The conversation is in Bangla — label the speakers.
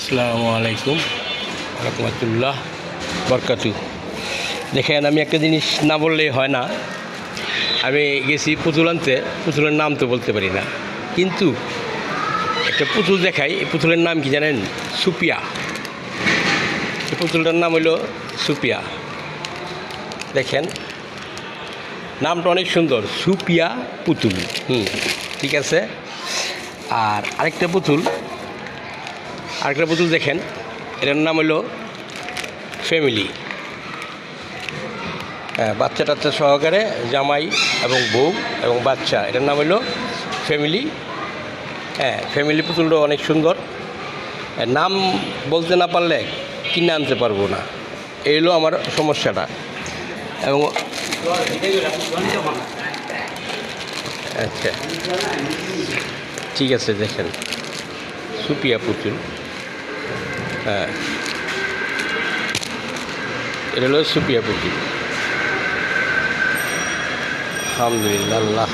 Speaker 1: আসসালামু আলাইকুম রহমতুল্লাহ বরকাতু। দেখেন, আমি একটা জিনিস না বললেই হয় না। আমি গেছি পুতুল আনতে, পুতুলের নাম তো বলতে পারি না, কিন্তু একটা পুতুল দেখাই। এই পুতুলের নাম কি জানেন? সুপিয়া। এই পুতুলটার নাম হইল সুপিয়া। দেখেন, নামটা অনেক সুন্দর, সুপিয়া পুতুল। ঠিক আছে। আর আরেকটা পুতুল দেখেন, এটার নাম হলো ফ্যামিলি। বাচ্চা টাচ্চা সহকারে, জামাই এবং বউ এবং বাচ্চা, এটার নাম হলো ফ্যামিলি। ফ্যামিলি পুতুলটা অনেক সুন্দর। নাম বলতে না পারলে কিনে আনতে পারবো না, এই হলো আমার সমস্যাটা। এবং আচ্ছা, ঠিক আছে। দেখেন, সুপিয়া পুতুল। এটা হলো সুপিয়া পুতুল। আলহামদুলিল্লাহ।